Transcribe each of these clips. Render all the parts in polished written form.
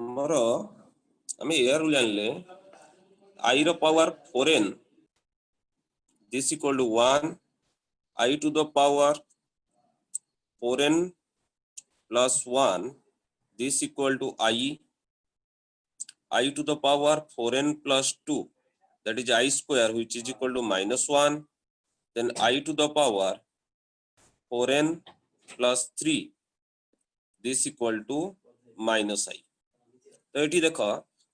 हमर हमें एयर जानले I रो power 4n this equal to 1 I to the power 4n plus 1 this equal to I to the power 4n plus 2 that is I square which is equal to minus 1 then I to the power 4n plus 3 this equal to minus I। तो ये देख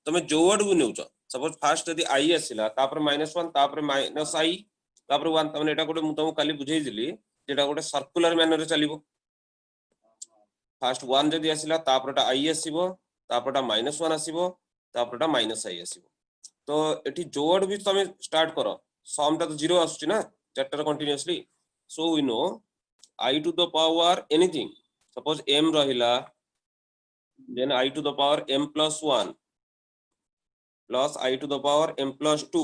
तुम जो word को नेउछ suppose fast यदि I आसिला तापर -1 तापर -I तापर 1 तमने एटा गोटे मु तुमको काली बुझेई दिली जेटा गोटे सर्कुलर मैनर रे चलिबो फास्ट 1 जदि आसिला तापरटा I आसीबो तापरटा -1 आसीबो तापरटा -I आसीबो। तो एठी जो वर्ड भी तुम स्टार्ट करो सम ता तो 0 आसुची ना chapter continuously so we know I to the power anything suppose m रहिला then I to the power m plus 1 plus I to the power m plus 2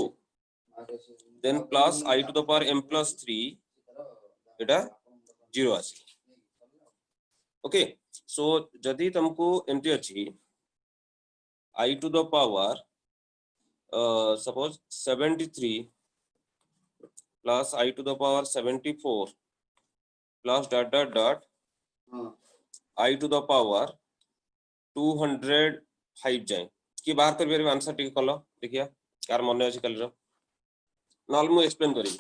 then plus I to the power m plus 3 एटा 0 आसी। Okay so जदि तुमको एमती अछि I to the power suppose 73 plus I to the power 74 plus dot dot dot I to the power 205 जाए कि बाहर कर बेर आंसर टिक कलो देखिया कार मन अछि कल रो नॉल मु एक्सप्लेन करी।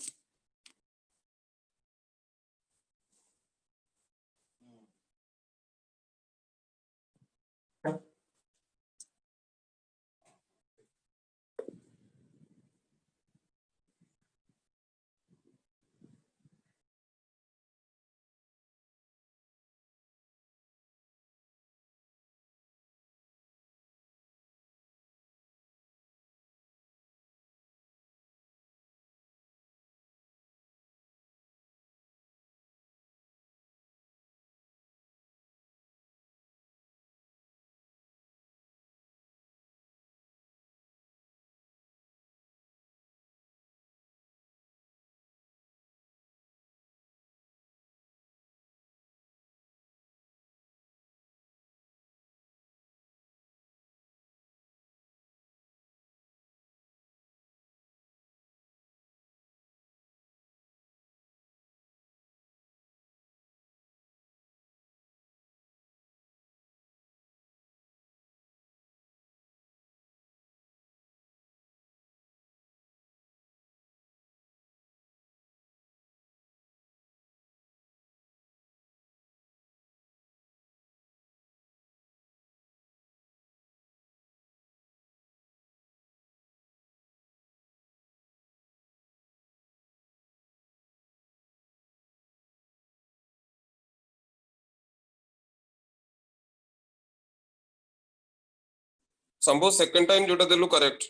संभव सेकंड टाइम जोटा देलु करेक्ट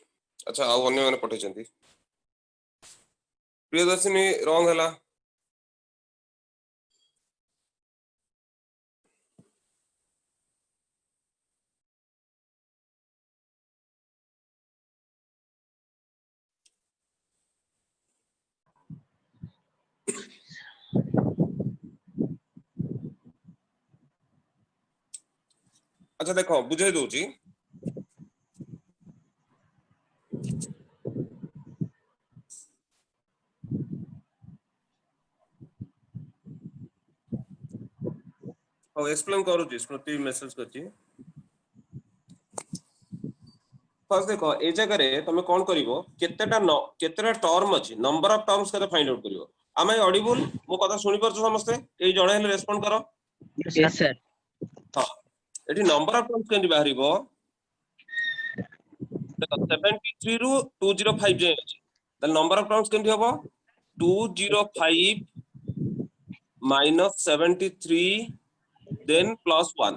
अच्छा आ अन्य माने पठे चंती प्रियदर्शिनी रॉन्ग हला अच्छा देखो बुझे दोची और एक्सप्लेन करू छी स्मृति मैसेज करची फर्स्ट देखो ए जगह रे तुम कोन करिवो केतेटा टर्म अछि नंबर ऑफ टर्म्स केते फाइंड आउट करिवो आमे ऑडिबल मो कथा सुनि परछो समस्ते ए जणे हेले रेस्पोंड करो यस सर हां एठी नंबर ऑफ टर्म्स केंदी बाहरिबो देखो 73 रु 205 जे अछि त नंबर ऑफ टर्म्स केंदी होबो 205 minus 73 then plus 1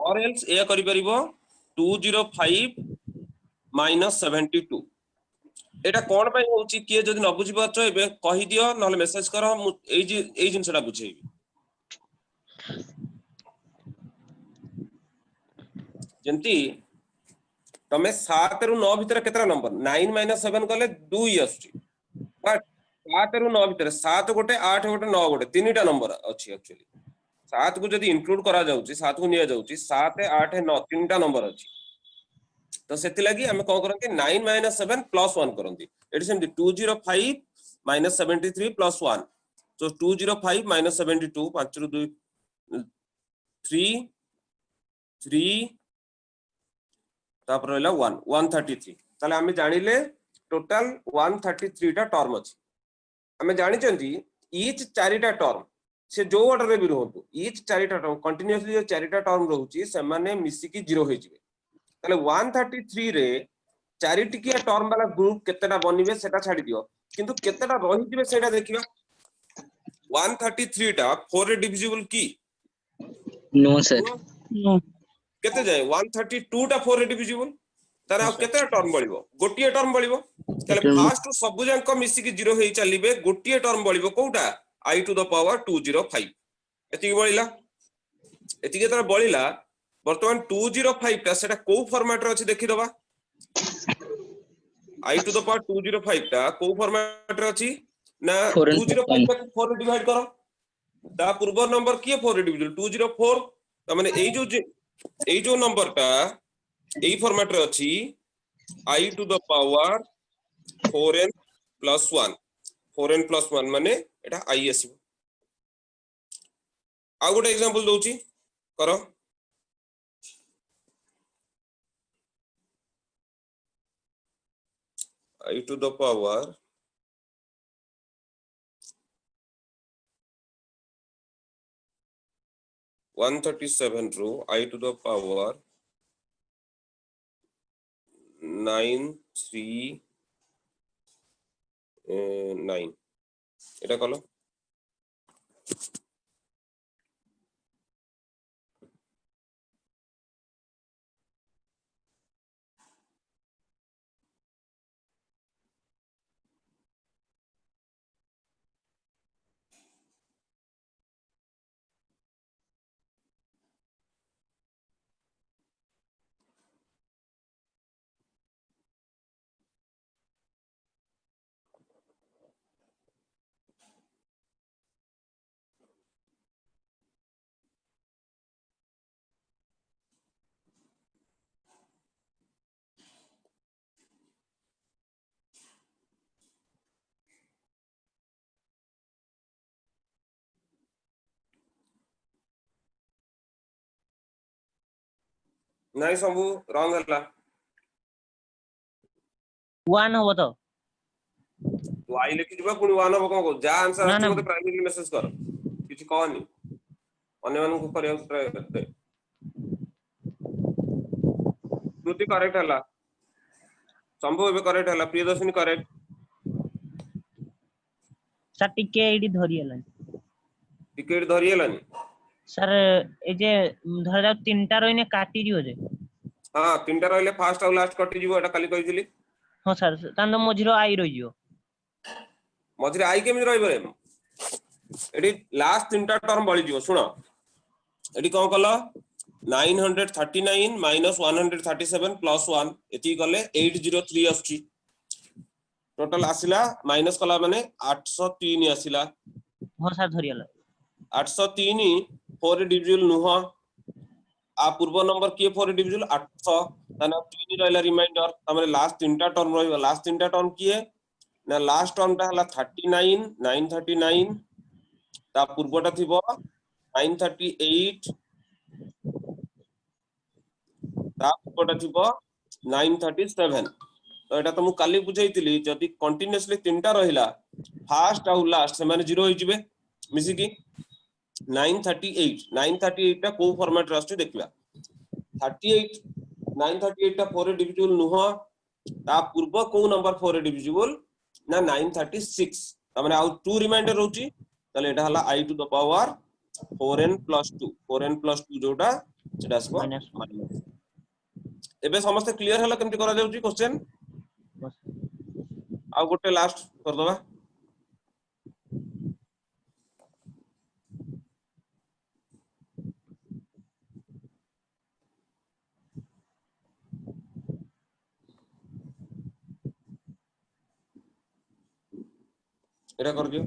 or else ए करि परिबो 205 minus 72 एटा कोन पय होची किए जदि न बुझि पाछो एबे कहि दियो नहले मेसेज करो मु एई जिनसटा बुझेबी जेंती तमे 7 रु 9 भीतर केतरा नंबर 9 minus 7 कले 2 आछी बट 7 रु 9 भीतर 7 गोटे 8 गोटे 9 गोटे तीनटा नंबर अछि एक्चुअली 7 को जदी इंक्लूड करा जाउची 7 को निया जाउची 7 8 9 तीनटा नंबर अछि तो सेति लागि हम कोन करंती 9 - 7 + 1 करंती एटी सेमती 205 - 73 + 1 so 205 - 72 5 रु 2 3 3 तापर रहला 1 133 ताले हम जानिले टोटल 133 टा टर्म अछि हमें जानि चंती ईच चारिटा टर्म से जो ऑर्डर रे भी रहतु ईच चारिटा टर्म कंटीन्यूअसली जो चारिटा टर्म रहउची से माने मिसी की 0 होई जिवे ताले 133 रे चारि टिकिया टर्म वाला ग्रुप केतेटा बनिबे सेटा छाडी दियो किंतु केतेटा रहि जिवे सेटा देखिबा 133 टा 4 रे डिविजिबल की नो सर नो केते जाय 132 टा 4 रे डिविजिबल तारे आ केते टर्म बळिबो गोटिए टर्म बळिबो ताले फास्ट सब जांक मिसी की 0 हेई चलीबे गोटिए term बळिबो कोउटा I to the power 205 एति बळिला एति के तर बळिला वर्तमान 205 टा सेटा को फॉर्मेट रे अछि देखि दबा I to the power 205 टा को फॉर्मेट रे अछि ना 205 टा 4 रे डिवाइड करो ता पूर्व नंबर किए 4 रे डिविजन 204 त माने एई जो नंबर टा एई फॉर्मेट रे अछि I to the power 4n plus 1 4n plus 1 माने एटा I आसी आ गोटे एग्जांपल दोची करो I to the power 137 row I to the power 939 এটা কলো নাই ସବୁ ରଙ୍ଗ ହେଲା 1 हो तो ତୁ I ଲେଖି ଯିବା ପୁଣି 1 ହବ କଣ କହୁଛୁ ଯାହା आंसर ଆସିଛି ମତେ ପ୍ରାଇଭେଟଲି मेसेज କର କିଛି କହନି ଅନ୍ୟ ମାନଙ୍କୁ କରିବାକୁ ଟ୍ରାଏ କର श्रुति करेक्ट हला संभव एबे करेक्ट हला प्रियदर्शनी करेक्ट सर टिके एडी धरि हला टिकट धरि हलानी सर ए जे धर जाऊ तीनटा रहिने काटी दियो जे हां तीनटा रहले फास्ट और लास्ट कटि जीवो एटा खाली कहितली हां सर तान मझिरो आई रहि जियो मझिरे आई केमि रहइबे एडी लास्ट तीनटा टर्म बळि जीवो सुनो एडी कोन कलो 939 - 137 + 1 एती गले 803 आछी टोटल आसिला माइनस कला माने 803 आसिला हां सर धरि हला 803 4 डिविजन नुह आ पूर्व नंबर किए 4 डिविजन 800 ताना 3 रहला रिमाइंडर तमरे लास्ट तीनटा टर्म रहइबा लास्ट तीनटा टर्म किए ना लास्ट टर्म ता हला 39 939 ता पूर्वटा थिबो 938 ता पूर्वटा थिबो 937 तो एटा तो मु काली बुझाइतिली जदी कंटीन्यूअसली तीनटा रहिला फास्ट आ लास्ट से माने 0 होई जिवे मिसी की 938 टा को फॉर्मेट रास्ते देखिबा 38 938 टा 4 डिविजिबल नुह ता पूर्व को नंबर 4 डिविजिबल ना 936 त माने आउ 2 रिमाइंडर रहउची तले एटा हला I to the power 4n + 2 4n + 2 जोटा सेटा आसबो माइनस एबे समस्त क्लियर हला केमति करा जाउची क्वेश्चन आ गोटे लास्ट कर दबा एटा कर दियो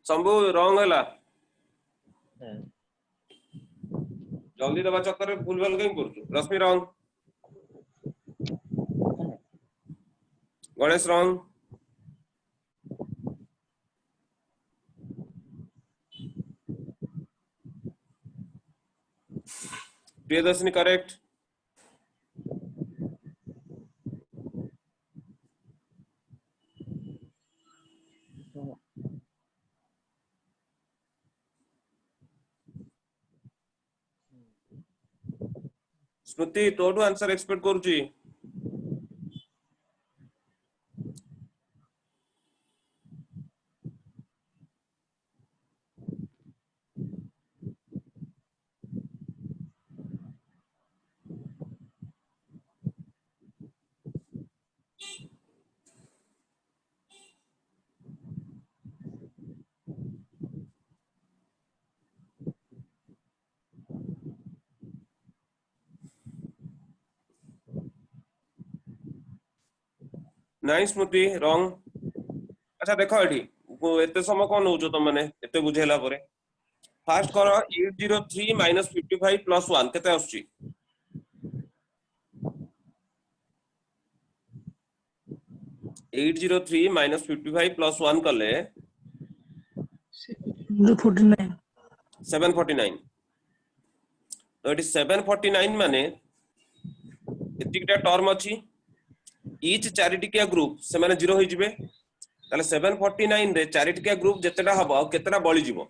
शंभु रॉन्ग हैला जल्दी दबा चक्कर में भूल भाल कहीं करू Rashmi wrong Ganesh wrong Priyadarshini correct Smriti तोटू आंसर एक्सपेक्ट करूची नाइन स्मृति रॉन्ग अच्छा देखो एठी एते समय कोन होजो त माने एते बुझेला परे फास्ट करो 803 - 55 + 1 केते आछी 803 - 55 + 1 कले 749 749 तो एटी 749 माने एतिकटा टर्म अछि ईच चारिटिकिया ग्रुप से माने 0 होई जिवे ताले 749 रे चारिटिकिया ग्रुप जेतेटा हबो आ केतेटा बळी जिवो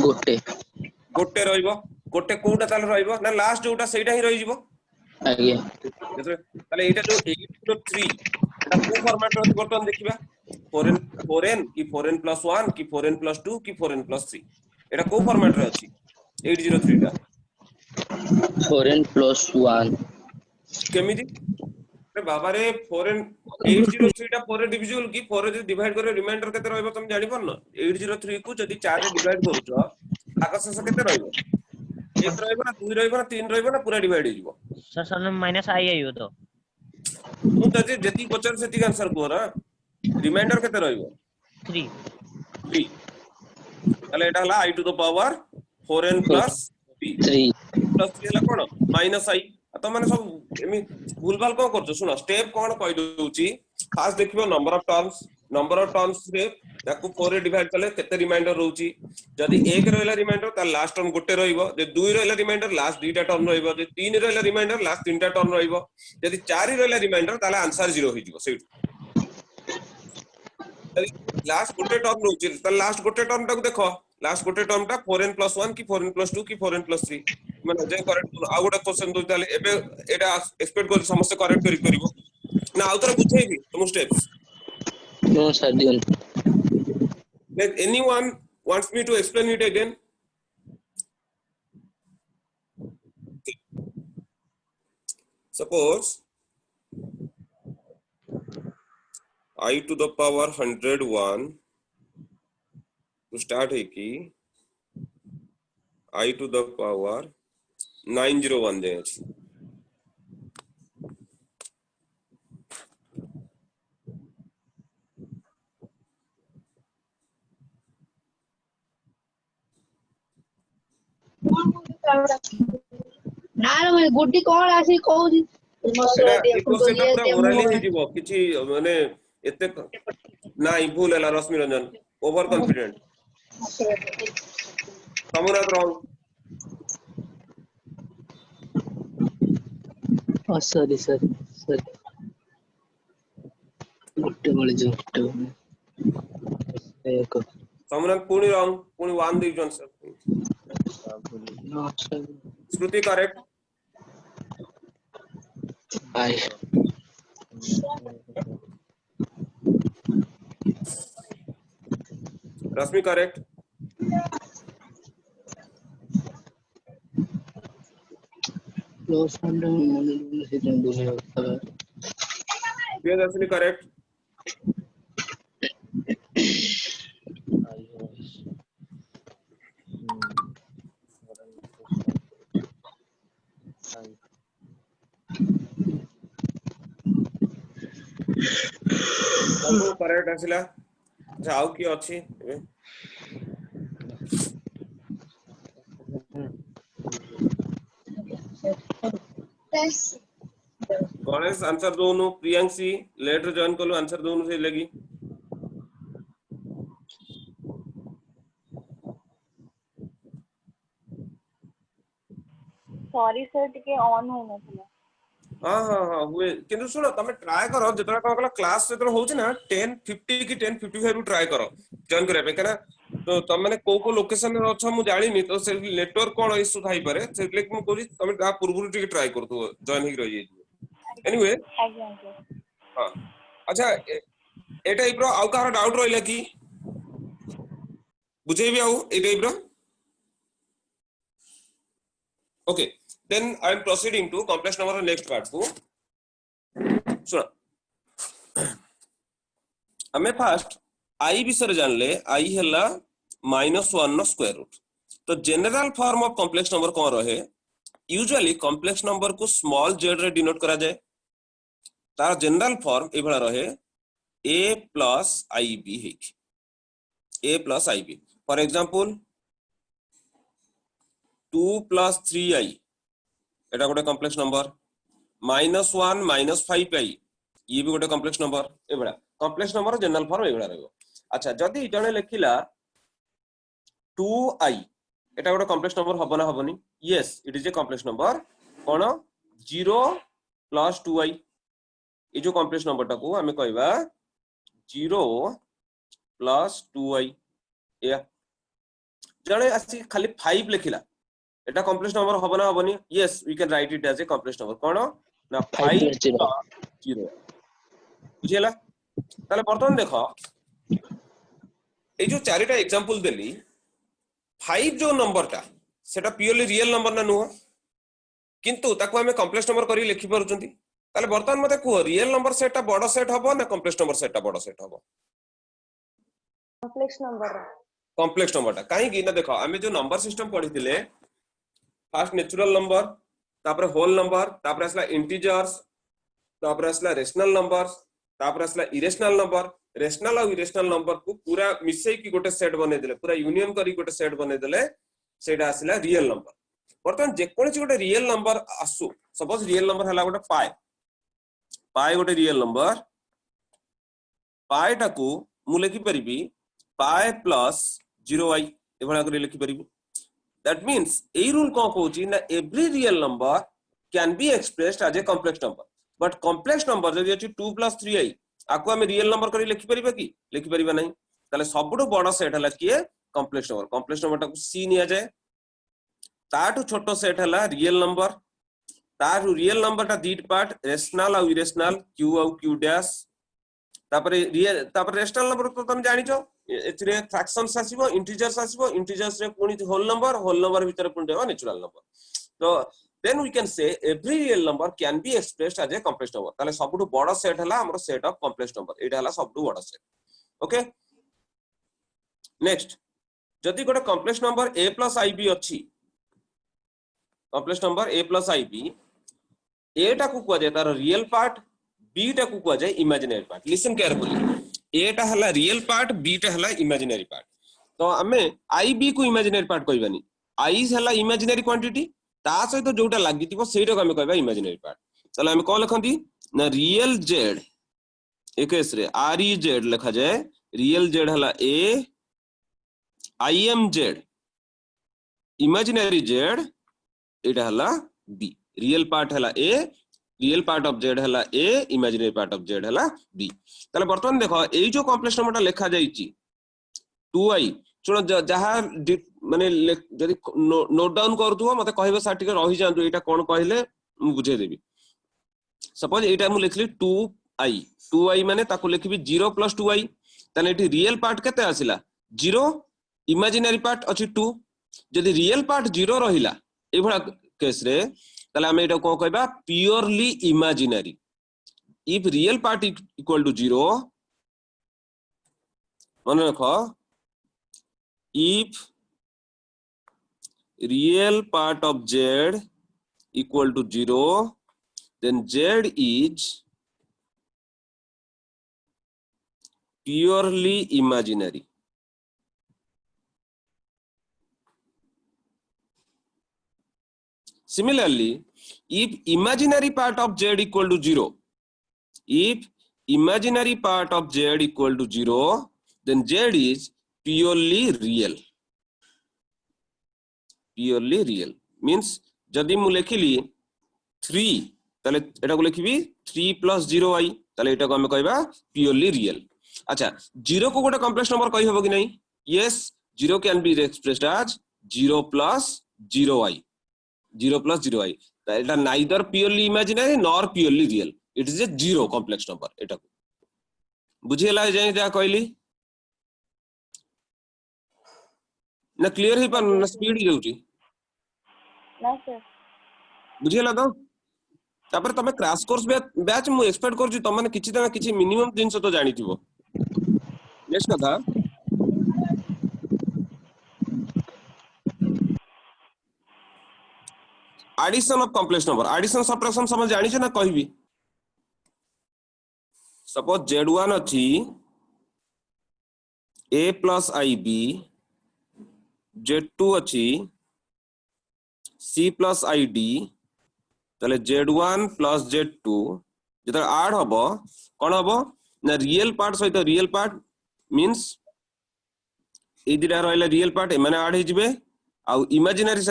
गोटे गोटे रहइबो गोटे कोउटा ताले रहइबो ना लास्ट जोटा सेटा ही रहि जिवो आगे ताले एटा जो 803 एटा को फॉर्मेट रे बर्तन देखिबा 4n की 4n + 1 की 4n + 2 की 4n + 3 एटा को फॉर्मेट रे अछि 803 टा 4n + 1 केमिति अरे बाबा रे 4n 803 टा 4 रे डिविजिबल की 4 रे डिवाइड करे रिमाइंडर केते रहइबो तुम जानि पन 803 को जदी 4 रे डिवाइड करूछो आकाशस केते रहइबो 1 रहइबो ना 2 रहइबो ना 3 रहइबो ना पूरा डिवाइड हो जिवो सर सर माइनस आई आइयो तो मु तजे जति पचार सेति आंसर कोरा रिमाइंडर केते रहइबो 3 3 ताले एटा हला i to the power 4n + 3 3 plus 3 हला कोन माइनस i तो माने सब एमी भूलभाल को करछो सुनो स्टेप कोन कहि दोउची फास्ट देखिबो नंबर ऑफ टर्म्स रे याकू 4 रे डिवाइड करले केते रिमाइंडर रहउची जदी 1 रहला रिमाइंडर ता लास्ट टर्म गोटे रहइबो जे 2 रहला रिमाइंडर लास्ट दुईटा टर्म रहइबो जे 3 रहला रिमाइंडर लास्ट तीनटा टर्म रहइबो जदी 4 रहला रिमाइंडर ताला आंसर 0 होई जिवो सेट लास्ट गोटे टर्म रहउची ता लास्ट गोटे टर्म टाको देखो लास्ट गोटे टर्म टा 4n + 1 की 4n + 2 की 4n + 3 माने जे करेक्ट आ गोटे क्वेश्चन दउ ताले एबे एटा एक्सपेक्ट कर समस्त करेक्ट करिवो ना आउतर बुझेबी तुम स्टेप्स नो सर दियन like anyone wants me to explain it again suppose I to the power 101 to start है कि I to the power 901 दे अछि ନା ରେ ଗୁଡି କଣ ଆସି କହୁଛି एटा इक्वेशन टा पूरा ओराली हे जिवो किछि माने एते नाही भूल हला Rashmi Ranjan over confident Somnath wrong sorry sir sir गोटे बळे जो एक समुनाथ पुणी रॉन्ग पुणी 1 दे answer no sir Shruti correct आई रश्मि करेक्ट क्लोज फ्रेंड मन से दुनिया होता प्रियदर्शनी करेक्ट ସବୁ କରେକ୍ଟ ଆସିଲା। ଆଚ୍ଛା ଆଉ କିଏ ଅଛି ଏବେ? गणेश आंसर दोनों, प्रियांशी लेट रे जॉइन कलु आंसर दोनों से लगी। सॉरी सर टिके ऑन हो नथला। हाँ हुए किंतु सुनो तमे ट्राई करो जेतरा कहला क्लास जेतरा होची ना 10:50 की 10:55 रु ट्राई करो जॉइन करे पे कना। तो तुम माने को लोकेशन रे अछ मु जानि नी, तो से नेटवर्क कोन इशू थाई पारे से लेक मु कोरी तमे ता पूर्वरु टिके ट्राई करतो जॉइन ही रही जाई। एनीवे आज्ञा हां अच्छा ए टाइप रो आउ का डाउट रहिला की बुझेबी आउ ए टाइप रो? Okay then I am proceeding to complex number next part को सुनो। हमें फर्स्ट i विषय जान ले i हैला -1 नो स्क्वायर रूट। तो general form of complex number कौन रहे? यूजुअली कॉम्प्लेक्स नंबर को स्मॉल z रे डिनोट करा जाए। तार जनरल फॉर्म ए भला रहे a plus ib है, a plus ib। For example 2 plus 3i एटा गोटे कॉम्प्लेक्स नंबर, -1 -5i ये भी गोटे कॉम्प्लेक्स नंबर। ए बडा कॉम्प्लेक्स नंबर जनरल फॉर्म ए बडा रहबो। अच्छा जदी जने लेखिला 2i एटा गोटे कॉम्प्लेक्स नंबर हबो ना हबोनी? Yes it is a complex number. कोन 0 plus 2i ये जो कॉम्प्लेक्स नंबर टा को हमें कहबा 0 plus 2i। या जने आसी खाली 5 लेखिला एटा कॉम्प्लेक्स नंबर हबो ना हबोनी? Yes we can write it as a complex number. कोन ना 5 0 बुझियला। ताले बर्तमान देखो ए जो चारिटा एग्जांपल देली 5 जो नंबर टा सेटा प्योरली रियल नंबर ना नुह, किंतु ताको हमें कॉम्प्लेक्स नंबर करी लिखि परउचंती। ताले बर्तमान मते को रियल नंबर सेट टा बड़ सेट हबो ना कॉम्प्लेक्स नंबर सेट टा बड़ सेट हबो? कॉम्प्लेक्स नंबर कॉम्प्लेक्स नंबर टा काहे कि ना देखो हमें जो नंबर सिस्टम पढिथिले फर्स्ट नेचुरल नंबर, तापर होल नंबर, तापर असला इंटीजर्स, तापर असला रेशनल नंबर्स, तापर असला इरेशनल नंबर। रेशनल और इरेशनल नंबर को पूरा मिसई की गोटे सेट बने देले, पूरा यूनियन करी गोटे सेट बने देले, सेटा असला रियल नंबर। बर्तमान जे कोनसी गोटे रियल नंबर आसु, सपोज रियल नंबर हला गोटे पाई गोटे रियल नंबर, पाई टाकू मु लिखि परिबी पाई प्लस 0i ए भला करी लिखि परिबी। That means a rule कौन कहूची ना every real number can be expressed as a complex number, but complex number जदि अछि 2 plus 3i आको हमें रियल नंबर करी लिखि परिबा कि लिखि परिबा नहीं। ताले सबटो बड़ सेट हला किए कॉम्प्लेक्स नंबर। कॉम्प्लेक्स नंबर टाको c निया जाए, ताटू छोटो सेट हला रियल नंबर, तारु रियल नंबर टा दीट पार्ट रेशनल और इरेशनल q और q डैश। तापरे रियल तापर रेशनल नंबर तो तुम जानि छो एथिरे फ्रैक्शंस आसीबो, इंटीजर्स आसीबो, इंटीजर्स रे पुनी होल नंबर भीतर पुनी देबा नेचुरल नंबर। तो then we can say every real number can be expressed as a complex number। ताले सबटु बड़ सेट हला हमर सेट ऑफ कॉम्प्लेक्स नंबर, एटा हला सबटु बड़ सेट। ओके नेक्स्ट जदि गोटे complex number a plus ib अछि, complex number a plus ib a टा को कुआ जाय तार रियल पार्ट, b टा को कुआ जाय imaginary part. Listen carefully a टा हला रियल पार्ट, b टा हला इमेजिनरी पार्ट। तो हमें ib को इमेजिनरी पार्ट कहबानी, i हला इमेजिनरी क्वांटिटी ता सहित जोटा लागितिबो सेटा को हमें कहबा इमेजिनरी पार्ट। चलो हमें कोन लखंती ना रियल z ए केस रे rez लिखा जाए, रियल z हला a, imz इमेजिनरी z एटा हला b। रियल पार्ट हला a, real part of z हला a, imaginary part of z हला b। ताले बर्तमान देखो एई जो कॉम्प्लेक्स नंबरटा लिखा जाईची 2i सुनो जहा माने जदी नोट डाउन करथुवा मते कहबे सा टिके रहि जांतु एटा कोन कहले मु बुझे देबी। सपोज एटा मु लिखली 2i माने ताको लिखबी 0 plus 2i, तने एटी रियल पार्ट केते आसिला 0, इमेजिनरी पार्ट अछि 2। जदी रियल पार्ट 0 रहिला ए भला केस रे ताले हम एटा को कहबा purely imaginary. If real part equal to 0 मन रखो, if real part of z equal to 0 then z is purely imaginary. Similarly, if imaginary part of z equal to 0, if imaginary part of z equal to 0, then z is purely real. Purely real means जदि मु लेखिली 3 ताले एटा को लिखिबी 3 plus 0i ताले एटा को हम कहबा purely real. अच्छा 0 को गोटे कॉम्प्लेक्स नंबर कहि हबो कि नहीं? Yes, 0 can be expressed as 0 plus 0i. 0 plus 0i. Eta neither purely imaginary nor purely real. It is a zero complex number. एटा को बुझियला जाय जा कहली ना क्लियर ही पर ना स्पीड जाउची ना सर बुझियला तो तापर तमे क्रैश कोर्स बैच मु एक्सपेक्ट करछु त माने किछि ना किछि मिनिमम जिंस तो जानि थिबो. नेक्स्ट कथा addition of complex number. Addition subtraction समझ जानि छ ना कहबी. सपोज z1 अछि a plus ib, z2 अछि c plus id, ताले z1 plus z2 जता ऐड हबो कोन हबो ना रियल पार्ट सहित रियल पार्ट मींस ए दिटा रहला रियल पार्ट एमाने ऐड हि जिवे आ इमेजिनरी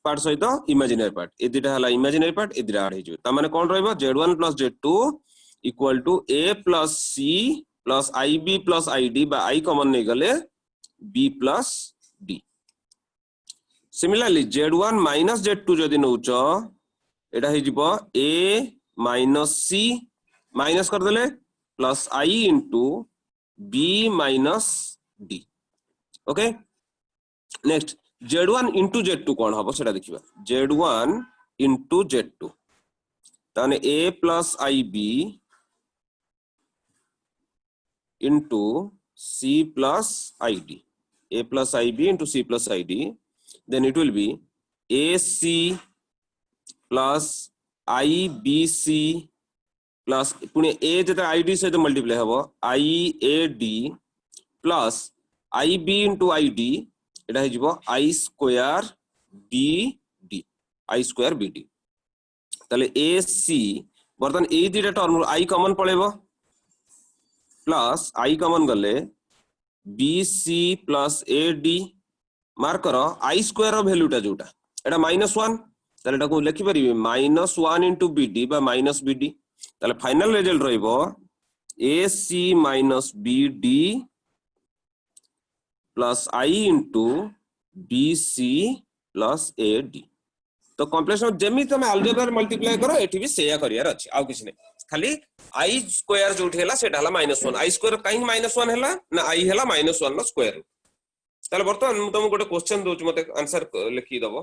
पार्ट सहित इमेजिनरी पार्ट ए दिटा हला इमेजिनरी पार्ट ए दिटा ऐड हि जिवे ता माने कोन रहबो z1 plus z2 equal to a plus c plus ib plus id बा i कॉमन नै गले b plus d. Similarly z1 minus z2 जदि नउचो एटा हि जिवो a minus c माइनस कर देले plus i into b minus d. Okay next z1 into z2 कोन हबो सेटा देखिबा. z1 into z2 ताने a plus ib into c plus id, a plus ib into c plus id, then it will be ac plus ibc plus Pune a जता id से तो multiply हबो iad plus ib into id एटा हे जिवो i square bd, i square bd. ताले ac बर्तन ए दिटा टर्म i कॉमन पळेबो प्लस i कॉमन गले bc plus ad मार्क करो i स्क्वायर रो वैल्यूटा जोटा एटा -1 ताले एटा को लिखि परिबे -1 into bd बा -bd ताले फाइनल रिजल्ट रहइबो ac minus bd plus i into bc plus ad. तो कॉम्प्लेक्स नंबर जेमी तमे अलजेब्रा मल्टीप्लाई करो एठी भी सेया करियार अछि आउ किछ नै खाली i स्क्वायर जोठी हला सेटा हला -1 i स्क्वायर काई -1 हला ना i हला -1 नो स्क्वायर. ताले बर्तमान मु तुमको गोटे क्वेश्चन दोच मते आंसर लिखि दबो.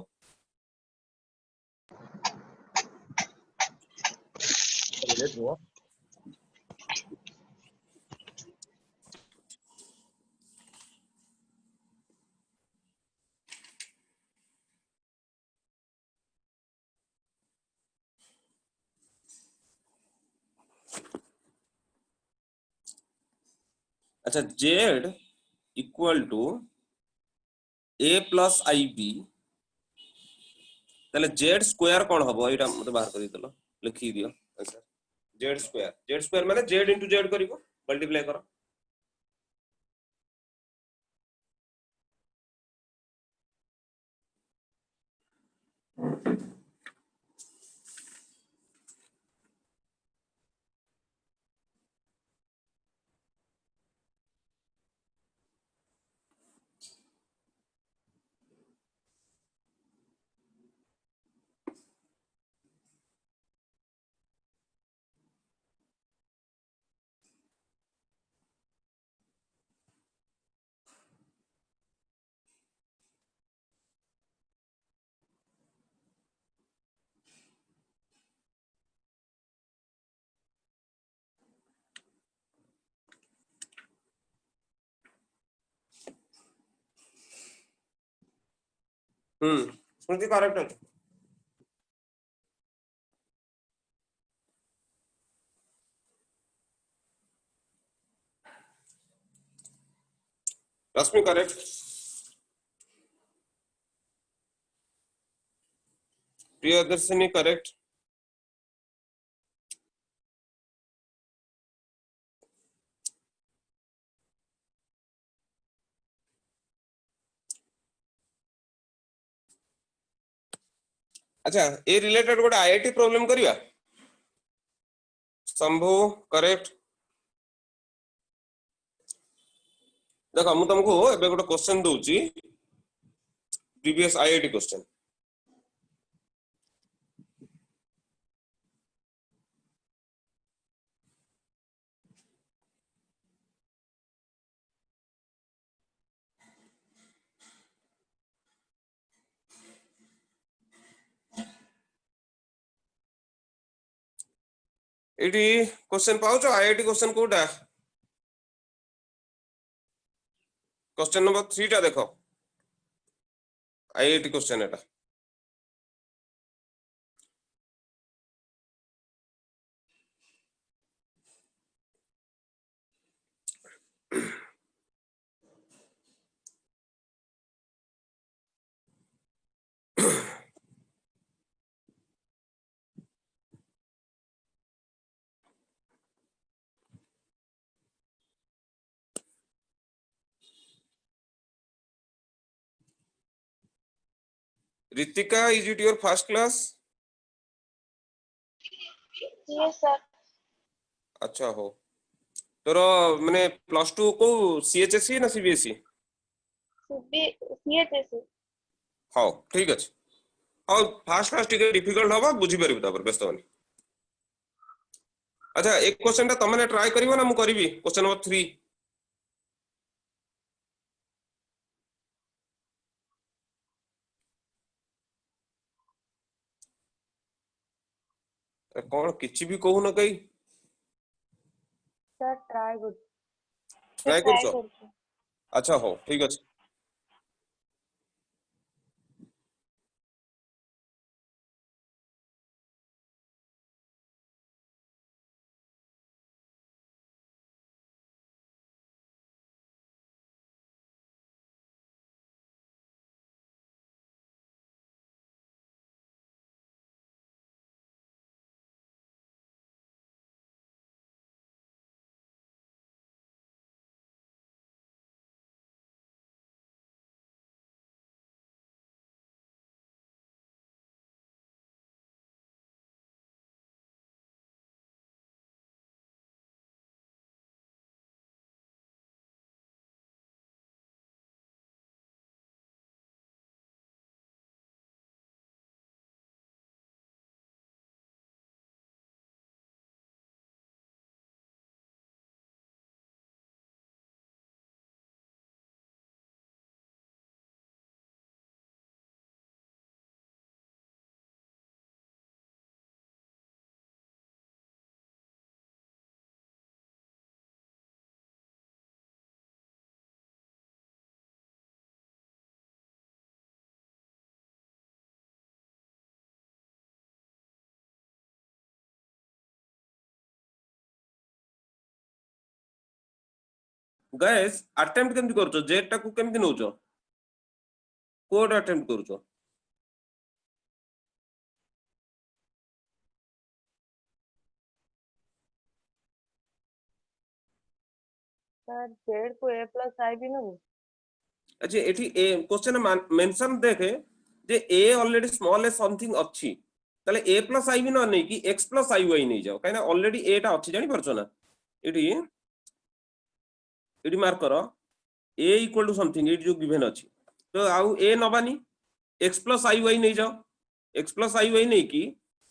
लेट हुआ अच्छा z equal to a plus ib ताले z स्क्वायर कोन हबो एटा मते बाहर करि देलो लिखि दियो आंसर. z स्क्वायर माने z into z करिवो मल्टीप्लाई करो. स्मृति करेक्ट है. रश्मि करेक्ट, प्रियदर्शिनी करेक्ट, अच्छा ए रिलेटेड गोटे आईआईटी प्रॉब्लम करिया, शंभु करेक्ट। देखो मु तुमको एबे गोटे क्वेश्चन दूची, प्रीवियस आईआईटी क्वेश्चन। एटी क्वेश्चन पाउछ आईआईटी क्वेश्चन कोटा, क्वेश्चन नंबर 3 टा देखो, आईआईटी क्वेश्चन एटा। Ritika, is it your first class? yes sir अच्छा हो, तोर माने प्लस टू को सीएचएससी ना सीबीएसई? CHSE हाँ ठीक अच्छे, हाँ फास्ट फास्ट टिके डिफिकल्ट हवा बुझी परिबे तापर व्यस्त होनी। अच्छा एक क्वेश्चन ता तमने ट्राई करिवो ना मु करिवि, क्वेश्चन नंबर 3। कौन किछि भी कहू न कई, sir try good try try करछो? करछी अच्छा हो ठीक अच्छे। गाइस अटेम्प्ट केमति करछो, जेड टा को केमति नउछो, कोड अटेम्प्ट करछो? सर जेड को A प्लस आई भी नबो अच्छा एठी ए क्वेश्चन मेंशन देखे जे ए ऑलरेडी स्मॉल ए समथिंग अच्छी, ताले ए प्लस आई भी न नै कि एक्स प्लस आई वाई नै जाओ, काइना ऑलरेडी ए टा अच्छी जानि परछो ना। एठी एठी मार्क करो ए इक्वल टू समथिंग, एठी जो गिवन अछि तो आउ ए नबानी एक्स प्लस आई वाई नै जाओ, एक्स प्लस आई वाई नै कि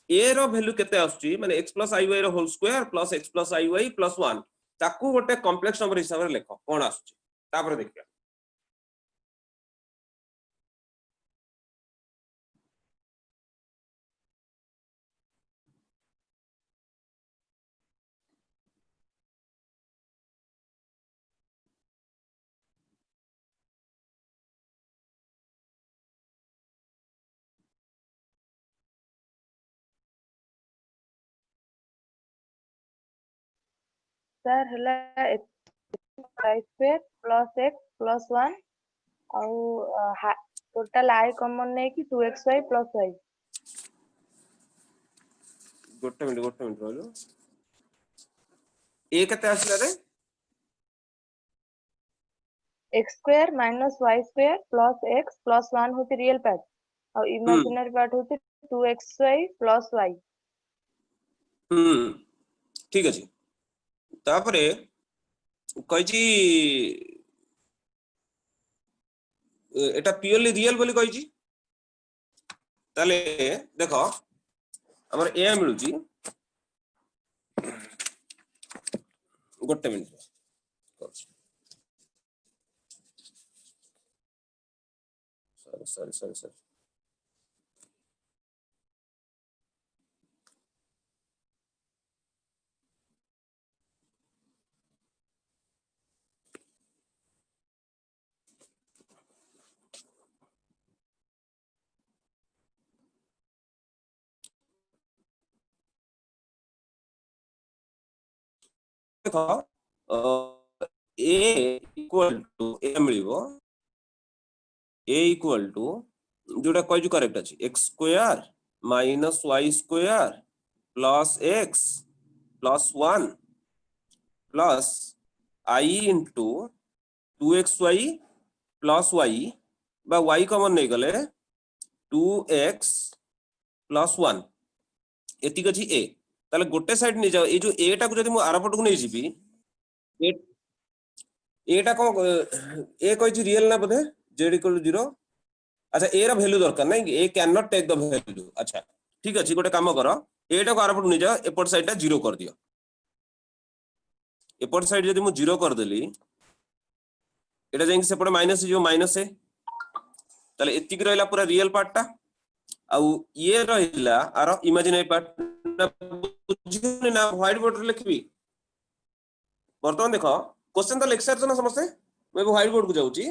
ए रो वैल्यू केते आछी माने एक्स प्लस आई वाई रो whole square plus x plus i y plus 1 ताकू गोटे कॉम्प्लेक्स नंबर हिसाब रे लेखो कोन आछी, तापर देखिया। सर हला y square plus x plus 1 ଆଉ total I common ନେଇକି 2xy plus y ଗୋଟେ ମିନିଟ ରହିଲ a କେତେ ଆସିଲା रे x square minus y square plus x plus 1 होती real part और imaginary part होती 2xy plus y ठीक अछि तापरे कहिची एटा प्योरली रियल बोली कहिची ताले देखो हमर ए मिलुची गोटे मिनिट सॉरी देखो a इक्वल टू a मिलिबो a इक्वल टू जोटा कहि करेक्ट अछि x square minus y square plus x plus 1 plus I into 2xy plus y बा y कॉमन नहीं गले 2x प्लस 1 एतिक अछि a ताले गोटे साइड नहीं जाओ ए जो a टा को जदि मु आरपट को नहीं जीबी ए टा को a कहि रियल ना बधे z इक्वल टू 0 अच्छा ए रा वैल्यू दरकार नहीं ए can not take the value अच्छा ठीक अछि गोटे काम करो ए टा को आरपट नहीं जाओ एपट साइड टा 0 कर दियो एपट साइड जदि मु 0 कर देली एटा जाई सेपट माइनस जो माइनस ए ताले एतिक रहला पूरा रियल पार्ट टा आउ ये रहला आरो इमेजिनरी पार्ट बुझियो ना व्हाइट बोर्ड रे लिखबी वर्तमान देखो क्वेश्चन तो लिख सारछ ना समस्त मैं व्हाइट बोर्ड को जाउची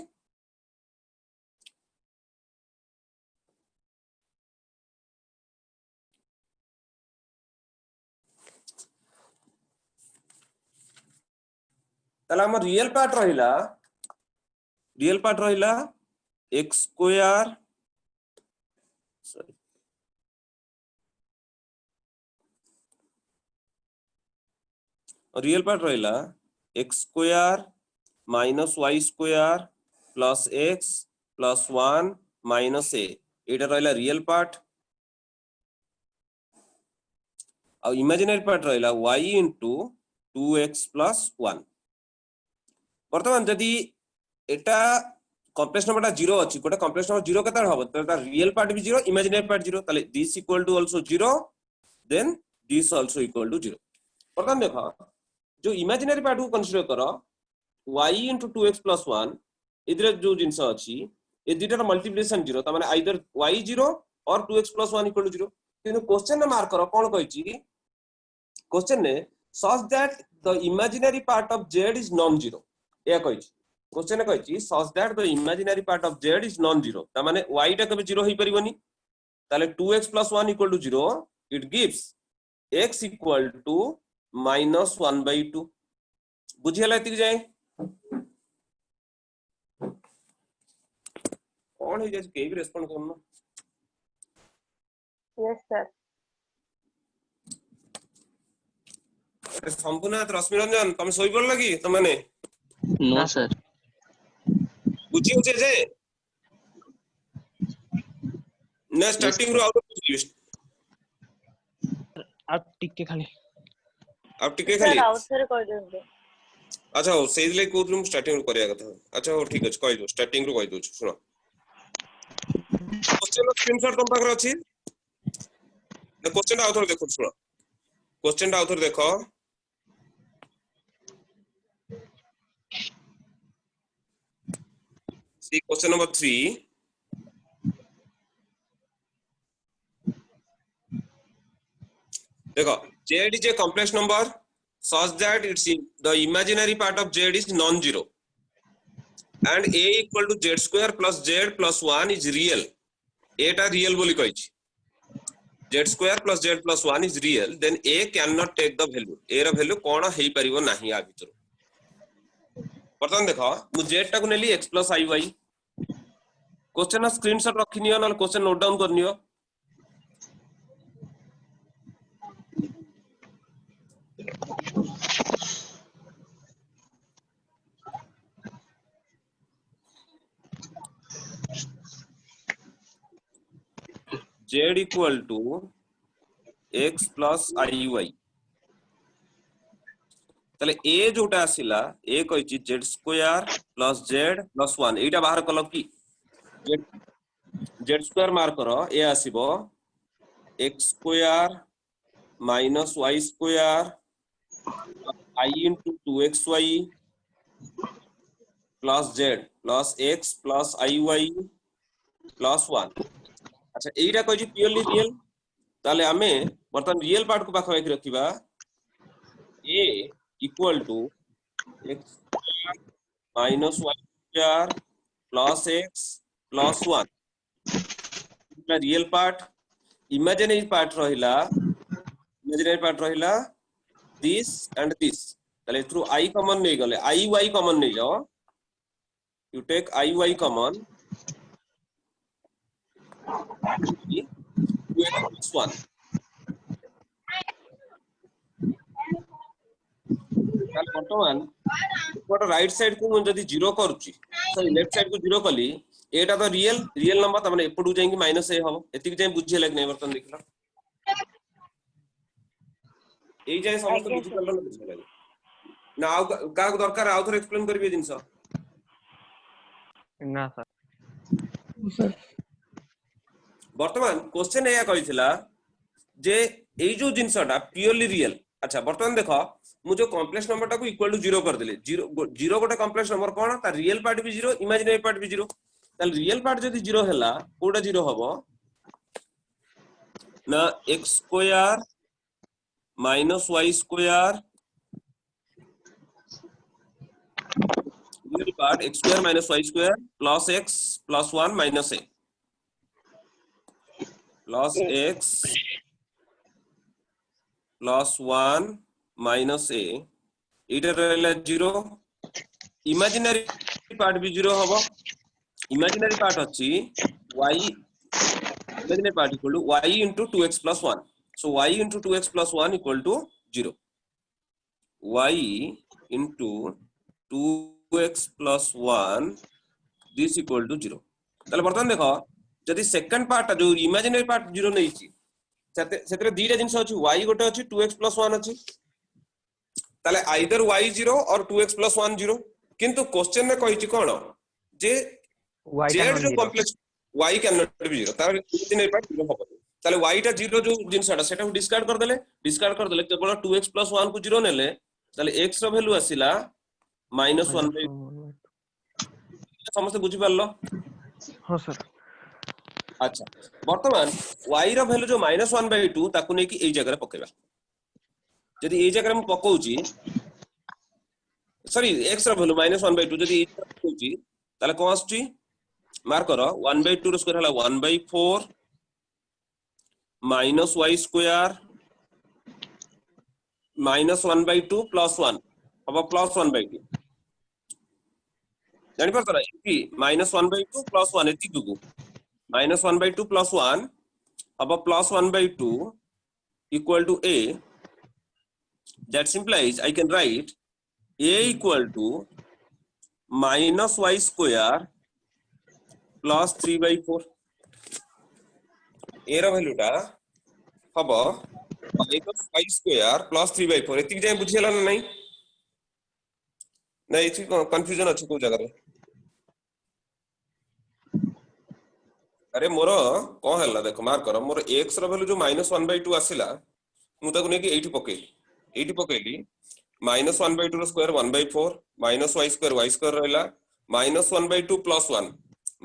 ताला हम रियल पार्ट रहिला x square sorry real part रहिला x square minus y square plus x plus 1 minus a एटा रहिला रियल पार्ट और इमेजिनरी पार्ट रहिला y इंटू 2x प्लस 1 वर्तमान जदि एटा कॉम्प्लेक्स नंबर 0 अछि गोटे कॉम्प्लेक्स नंबर 0 केता हबो त रियल पार्ट भी 0 इमेजिनरी पार्ट 0 ताले this equal to also 0 then this also equal to 0 वर्तमान देखो जो इमेजिनरी पार्ट को कंसीडर करो y into 2x plus 1 इधर जो जिंस अछि ए दुटा मल्टीप्लिकेशन 0 त माने आइदर y 0 और 2x plus 1 equal to 0 किनु क्वेश्चन ने मार्क करो कोन कहिछि क्वेश्चन ने such that the imaginary part of z is non zero या कहिछि क्वेश्चन ने कहिछि such that the imaginary part of z is non zero त माने y टा कबे 0 होई परिबनी ताले 2x plus 1 equal to 0 it gives x equal to minus 1 by 2 बुझियला एतिक जाय कौन हो जाय के भी रेस्पोंड करनो yes sir संपूर्ण रश्मि रंजन तुम सोई पड़ लगी त माने नो सर बुझी होचे जे ना स्टार्टिंग रो आउट अब टिके खाली sir आउट थरे कह देबे अच्छा हो सेज ले कोथुम स्टार्टिंग रो करिया कथा अच्छा हो ठीक अछि कहि दो स्टार्टिंग रो कहि दो सुनो क्वेश्चन स्क्रीनशॉट तुम पाकर अछि द क्वेश्चन आउथर देखो सुनो क्वेश्चन आउथर देखो सी क्वेश्चन नंबर 3 देखो z is a complex number such that it's the imaginary part of z is non-zero and a equal to z square plus z plus 1 is real a ta real boli kahichi z square plus z plus 1 is real then a cannot take the value a ra value kona hei paribo nahi a bhitor बर्तमान देखो मु z टा को नेली x plus iy question screenshot रखिनियो न question note down करनियो z equal to x plus iy तले a जोटा आसिला a कहिची z square plus z plus 1 एटा बाहर कल की z स्क्वायर मार्क करो a आसीबो x square minus y square I into 2xy plus z plus x plus iy plus 1 अच्छा एटा कहिची प्योरली रियल ताले हमें बर्तमान रियल पार्ट को पाखा रखिबा a equal to x minus y square plus x plus 1 real part imaginary part रहिला this and this ताले through I common नहीं गले iy कॉमन नहीं जाओ you take iy common 2x plus 1 ताले वर्तमान ऊपर राइट साइड को मन जदी 0 करूची सॉरी लेफ्ट साइड को 0 कली एटा तो रियल नंबर त माने एपडू जाई कि माइनस ए हो एतिक जाई बुझे लाग नै वर्तमान देखला ए जाय समस्त बुझि पड़लो न बुझे लाग ना आ का दरकार आ थोर एक्सप्लेन करबे जिंस ना सर वर्तमान क्वेश्चन एया कहिथिला जे एई जो जिंसटा प्योरली रियल अच्छा वर्तमान देखो मु जो कॉम्प्लेक्स नंबर टा को इक्वल टू 0 कर देले 0 गोटे कॉम्प्लेक्स नंबर कोन ता रियल पार्ट भी 0 इमेजिनरी पार्ट भी 0 ताल रियल पार्ट जदी 0 हैला कोडा 0 हबो ना x square minus y square real part x square minus y square plus x plus 1 minus a plus x plus 1 minus a इटा रहला 0 इमेजिनरी पार्ट भी 0 हबो इमेजिनरी पार्ट अछि y imaginary part equal to y into 2x plus 1 so y into 2x plus 1 equal to 0 y into 2x plus 1 this equal to 0 ताले बर्तमान देखो जदी second part जो इमेजिनरी पार्ट 0 नै छि सेतरे दीटा जिंस अछि y गोटे अछि 2x plus 1 अछि ताले आइदर y 0 और 2x plus 1 0 किंतु क्वेश्चन में कहि छि कोन जे z जो कॉम्प्लेक्स y cannot be 0 तार इमेजिनरी पार्ट 0 होबो ताले y टा 0 जो जिंसटा सेटा को डिस्कार्ड कर देले केवल 2x plus 1 को 0 नेले ताले x रो वैल्यू आसिला -1 समस्त बुझि पारलो हां सर अच्छा वर्तमान y रो वैल्यू जो -1/2 ताकू नै कि एई जगह रे पकेबा जदी एई जगह रे हम पकोउची सॉरी x रो वैल्यू -1/2 जदी एई जगह पकोउची ताले कोन आछी मार्क करो 1/2 रो स्क्वायर हला 1/4 माइनस y स्क्वायर -1/2 प्लस 1 अब प्लस 1/2 जानि परतरा इति -1/2 प्लस 1 इति गुगु -1/2 प्लस 1 अब plus 1/2 equal to a that implies I can write a equal to minus y square plus 3/4 a रो वैल्यू टा हबो minus y square plus 3/4 एतिक जाय बुझियला ना नहीं नहीं इति कंफ्यूजन अछि को जगह रे अरे मोर कोन हल्ला देखो मार्क करो मोर x रो वैल्यू जो -1/2 आसिला मु ताको नै कि एठी पकेली -1/2 रो स्क्वायर 1/4 -y स्क्वायर रहला -1/2 प्लस 1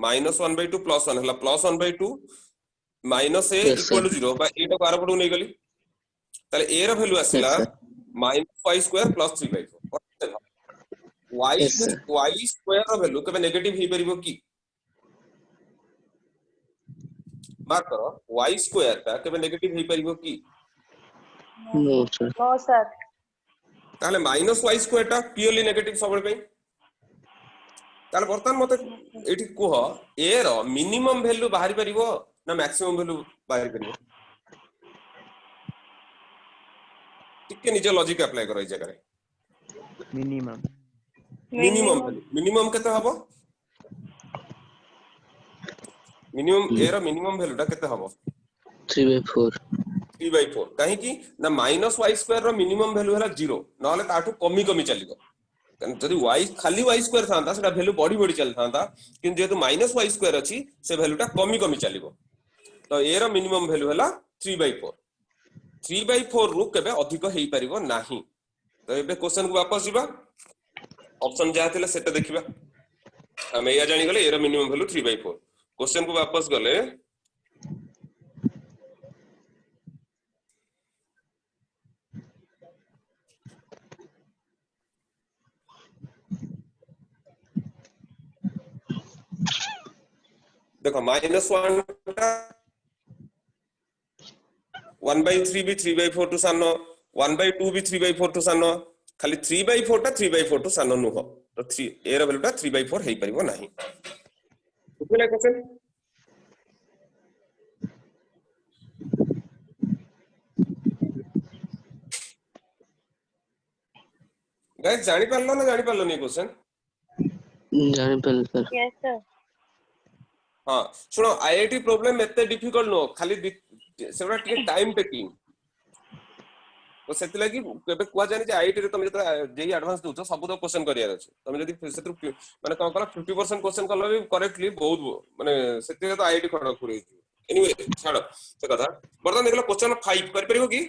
-1/2 प्लस 1 हला plus 1/2 minus a equal to 0 बा एटा बार पडू नै गली ताले a रो वैल्यू आसिला -y square plus 3/4 y square रो वैल्यू केबे नेगेटिव ही परिबो की मार्क करो y स्क्वायर ता केबे नेगेटिव ही परिबो की नो सर ताले -y स्क्वायर ता प्योरली नेगेटिव सबल पे ताले बर्तमान मते एठी कुह ए रो मिनिमम वैल्यू बाहरी परिबो ना मैक्सिमम वैल्यू बाहरी परिबो टिके निजे लॉजिक अप्लाई करो ए जगह रे मिनिमम मिनिमम केते हबो मिनिमम ए रो मिनिमम वैल्यू टा केते हबो 3/4 3/4 काहे कि ना -y² रो मिनिमम वैल्यू हला 0 नहले ताठू कमी कमी चलिबो जदि y खाली y² थांता सेटा वैल्यू बड़ी बड़ी चल थांता किंतु जेतु -y² अछि से वैल्यू टा कमी कमी चलिबो तो ए रो मिनिमम वैल्यू हला 3/4 3/4 रु केबे अधिक हेई परिबो नाही तो एबे क्वेश्चन को वापस जीवा ऑप्शन जा थिले सेटा देखिबा हम एया जानि गले ए रो मिनिमम वैल्यू 3/4 क्वेश्चन को वापस गले देखो -1 टा 1/3 भी 3/4 टू सानो 1/2 भी 3/4 टू सानो खाली 3/4 टा 3/4 टू सानो नुह तो 3 ए रो वैल्यू टा 3/4 हेई परिबो नाही बुझले क्वेश्चन गाइस जानि पारलो ना जानि पारलो नी क्वेश्चन जानि पारले सर यस सर हां सुनो आईआईटी प्रॉब्लम एते डिफिकल्ट नो खाली सेवरा टिके टाइम टेकिंग तो सेति लागि केबे कुआ जानि जे आईआईटी रे तुम जतो जेई एडवांस दोछ सब तो क्वेश्चन करियार अछि तुम जदी सेतु माने कोन कला 50% क्वेश्चन कला भी करेक्टली बहुत माने सेति तो आईआईटी खड़गपुर हे एनीवे छाड़ से कथा बर्तमान देखलो क्वेश्चन 5 कर परिबो की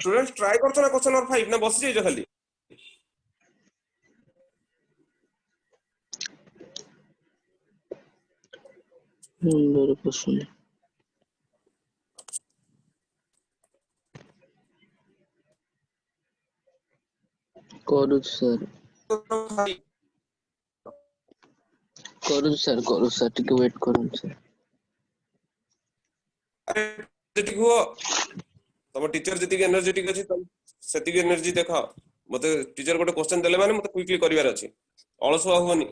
स्टूडेंट्स ट्राई करछो ना क्वेश्चन नंबर 5 ना बस जाइजो खाली मेरे क्वेश्चन करू सर टिके वेट करू सर एनर्जेटिक हो तम टीचर जति एनर्जेटिक अछि तम सेति एनर्जी देखा मते टीचर गोटे क्वेश्चन देले माने मते क्विकली करिवार अछि अलसुआ होनी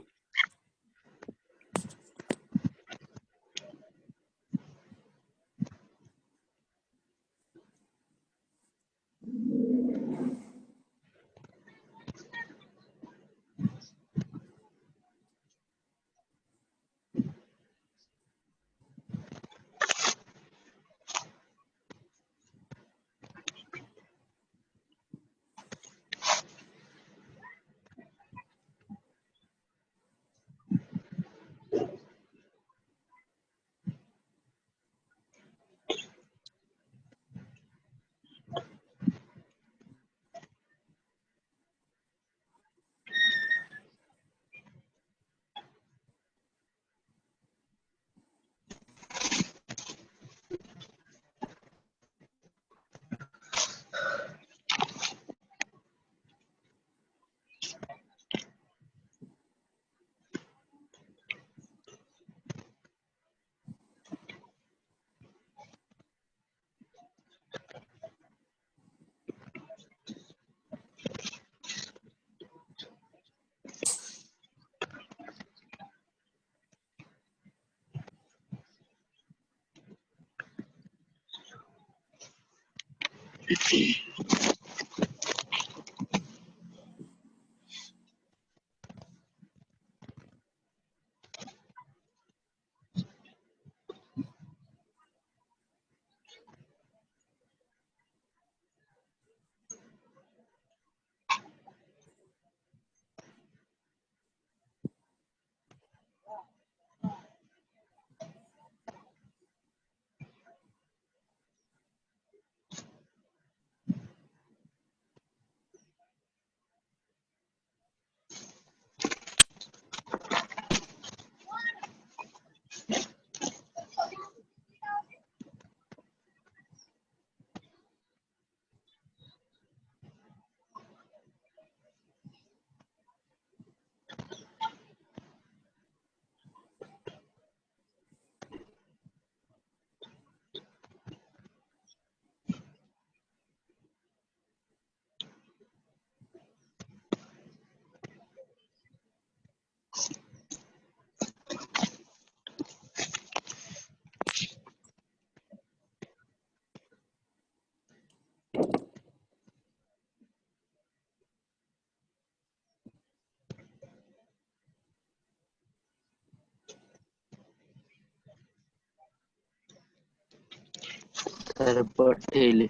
sir पठेले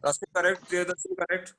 Rashmi correct, Priyadarshini correct.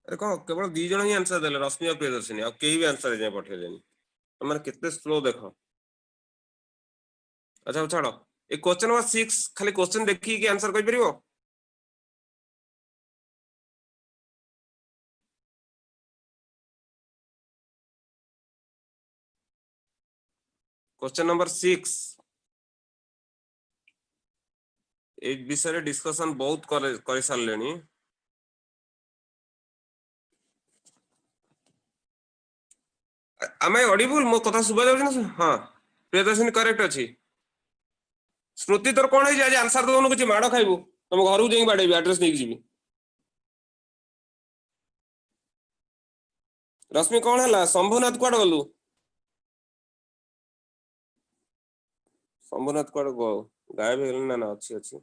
अरे कौन केवल 2 जन ही आंसर देले, रश्मि और प्रियदर्शिनी, और केही भी आंसर जे पठेलेनी। हमर कितने स्लो देखो। अच्छा छाड़ो, ए क्वेश्चन नंबर 6 खाली क्वेश्चन देखी कि आंसर कहि परिबो? क्वेश्चन नंबर 6 ए विषय डिस्कशन बहुत कर सारलेनी। आमे ऑडिबल मो कथा सुबा जाउछ ना? हां प्रियदर्शिनी करेक्ट अछि। स्मृति तोर कोन है आज आंसर दोनु कि माडो खाइबू? तुम घर को जेई बाडे एड्रेस नहीं जीबी। रश्मि कौन है? शंभुनाथ कौड़ गलु? शंभुनाथ कौड़ गायब हो ना? ना अच्छी अच्छी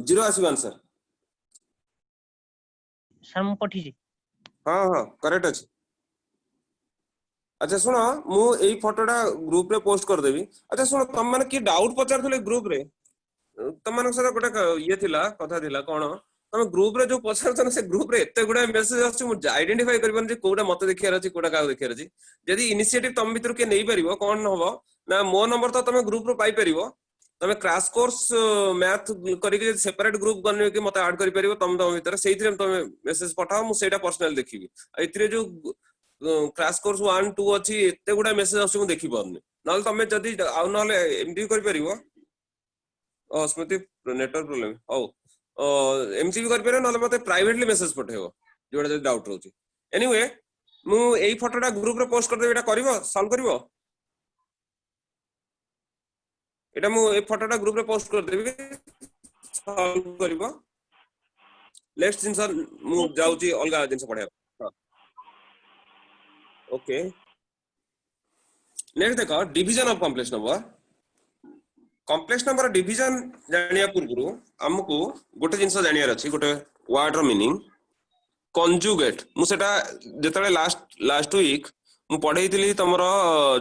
जीरो आसीबो आंसर। सर मु पठी जी। हां हां करेक्ट अछि। अच्छा सुनो, मु एई फोटोटा ग्रुप रे पोस्ट कर देबी। अच्छा सुनो, तुम माने की डाउट पचार थले ग्रुप रे? तुम मानक साथ गोटे ये थिला कथा थिला कोन? तुम ग्रुप रे जो पचार छन से ग्रुप रे एते गुडा मेसेज आछी, मु आइडेंटिफाई करबन जे कोडा मते देखियार अछि, कोडा का देखियार अछि। यदि इनिशिएटिव तुम भीतर के नै परिबो कोन हबो ना? मो नंबर तो तुम ग्रुप रो पाई परिबो, तमे क्रैश कोर्स मैथ करिके सेपरेट ग्रुप करने कि मते ऐड करि परिबो तम भीतर सेइथिरे तमे मेसेज पठाओ मु सेटा पर्सनल देखिबी एथिरे जो क्रैश कोर्स 1 2 अछि एते गुडा मेसेज आसु मु देखि पाउनी नल तमे जदी आउ नले एमडी करि परिबो स्मृति नेटवर्क प्रॉब्लम हो एमसी भी करि परिबो नले मते प्राइवेटली मेसेज पठेबो जोडा जदी डाउट रहउची एनीवे मु एई फोटोटा ग्रुप रे पोस्ट कर देबो एटा करबो सॉल्व करबो एटा मु ए फोटोटा ग्रुप रे पोस्ट कर देबी सॉल्व करबो नेक्स्ट दिन सर मु जाउची अलगा दिन से पढाया ओके नेक्स्ट देखो division of complex number division जानिया पूर्व हमको गोटे जिंस जानियार अछि गोटे वर्ड रो मीनिंग कंजुगेट मु सेटा जेतले लास्ट वीक मु पढैतिली तमरो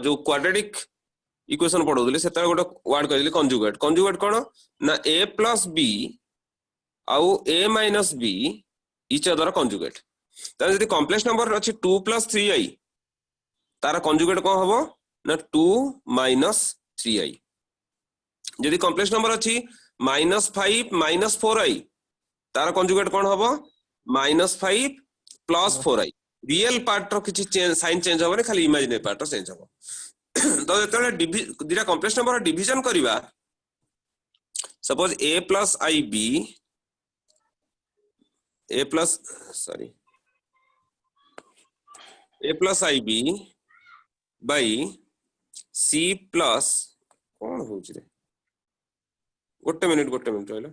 जो क्वाड्रेटिक इक्वेशन पढौतिली सेता गोटे वर्ड कहली कंजुगेट कोन ना a + b आउ a - b each other conjugate त जदी कॉम्प्लेक्स नंबर अछि 2 + 3i तार कंजुगेट कोन हबो ना 2 - 3i जदी कॉम्प्लेक्स नंबर अछि -5 - 4i तार कंजुगेट कोन हबो -5 + 4i रियल पार्ट रो किछि साइन चेंज हबो खाली इमेजिनरी पार्ट रो चेंज हबो तो जेतले दिरा कॉम्प्लेक्स नंबर डिवीजन करिवा suppose a + ib a + ib by c plus कौन होउछ रे गोटे मिनिट रहलो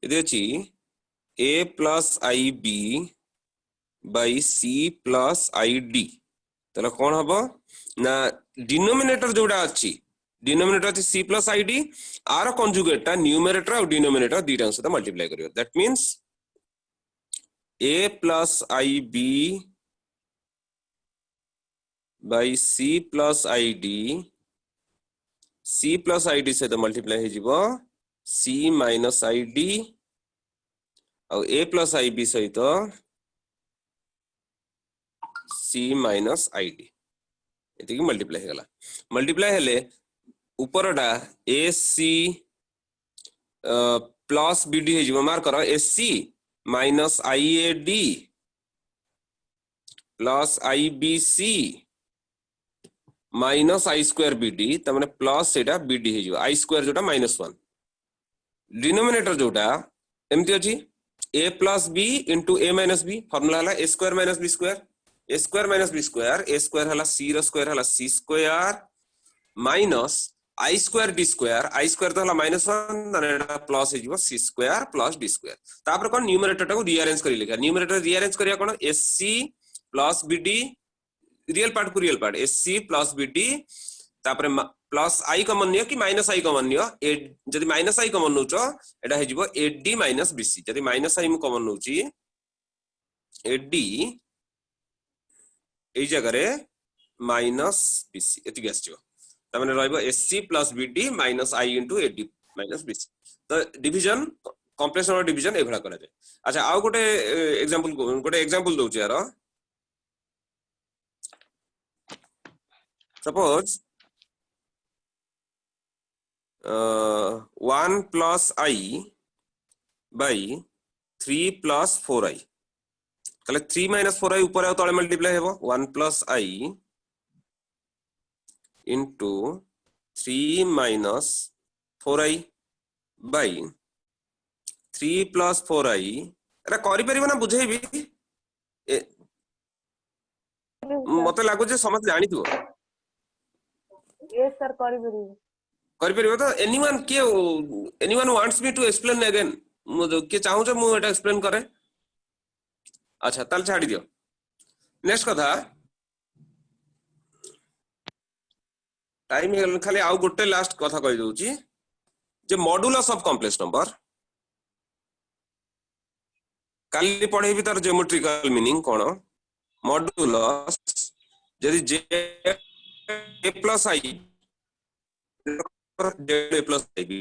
इदे अछि a + ib by c plus id तला कोन हबो ना डिनोमिनेटर जोडा अछि डिनोमिनेटर अछि c plus id आर कंजुगेट ता न्यूमरेटर और डिनोमिनेटर दीटा सहित मल्टीप्लाई करियो that means a plus ib by c plus id सहित मल्टीप्लाई हे जिवो c minus id और a plus ib सहित c minus id एति मल्टीप्लाई हे गला मल्टीप्लाई हेले ऊपरडा ac प्लस bd हे जिवो मार करो ac minus iad plus ibc minus i square bd तमने प्लस सेटा bd हे जिवो i square जोटा -1 डिनोमिनेटर जोटा एमती अछि a plus b into a minus b formula हला a square minus b square a square minus b square a square हला c रो square हला c square minus i square d square i square तो हला -1 Taneta plus हे जिवो c square plus d square तापर कोन numerator टाको rearrange करि लिखा numerator rearrange करिया कोन sc plus bd real part को real part sc plus bd तापर प्लस i कॉमन नियो कि माइनस i कॉमन नियो जदी माइनस i कॉमन नउचो एटा हे जिवो ad minus bc जदी माइनस i मु कॉमन नउची ad एई जगह रे माइनस bc एति गैस जिवो त माने रहइबो sc plus bd minus i into ad minus bc तो डिवीजन कॉम्प्लेक्स नंबर डिवीजन एभला करा जाय अच्छा आ गोटे एग्जांपल दोउची यार suppose 1 plus i by 3 plus 4i कले 3 minus 4i ऊपर तळे मल्टीप्लाई हेबो 1 plus i into 3 minus 4i by 3 plus 4i era करि परिबो ना बुझेबी मते लागो जे समझ जानि दियो यस सर करि परिबो तो anyone wants me to explain again मु के चाहू जे मु एटा एक्सप्लेन करे अच्छा ताल छाडी दियो नेक्स्ट कथा टाइम हे खाली आउ गोटे लास्ट कथा कहि दोउची जे मॉड्यूलस ऑफ कॉम्प्लेक्स नंबर काली पढेबी तार ज्योमेट्रिकल मीनिंग कोन मॉड्यूलस जदी j plus i z plus ib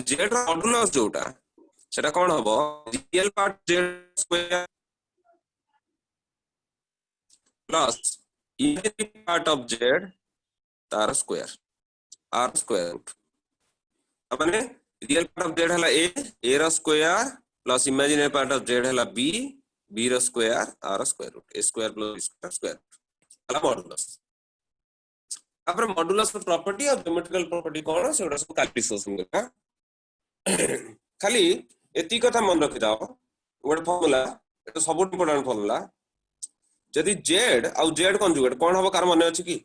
z रा मॉड्यूलस जोटा সেটা কোন হবো real part z square plus imaginary part of z তার স্কয়ার r স্কয়ার রুট মানে রিয়েল পার্ট অফ z হলা a ର square plus imaginary part of z হলা b ର square r square root a square plus b square square হলা modulus তারপরে modulus ର property ଆଉ ଜିଓମେଟ୍ରିକାଲ ପ୍ରପର୍ଟି କଣ ସେଗୁଡା ସବୁ କାଲି ଡିସ୍କସନ କରିବା ଖାଲି ଏତିକି କଥା ମନେ ରଖିଥାଅ ଗୋଟେ ଫର୍ମୁଲା ଏଟା ସବୁଠୁ ଇମ୍ପୋର୍ଟାଣ୍ଟ ଫର୍ମୁଲା ଯଦି z ଆଉ z କንଜୁଗେଟ କଣ ହବ କାର ମନେ ଅଛି କି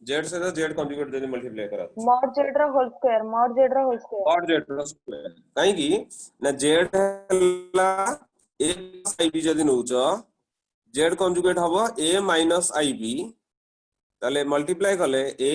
z ସହିତ z କନ୍ଜୁଗେଟ ଯଦି ମଲ୍ଟିପ୍ଲାଏ କରା mod z ର होल स्क्वायर mod z ର होल स्क्वायर mod z ର ସ୍କୟାର କାହିଁ କି ନା z ହେଲା a ib ଯଦି ନଉଛ z କନ୍ଜୁଗେଟ ହବ a ib ତାଲେ ମଲ୍ଟିପ୍ଲାଏ କଲେ a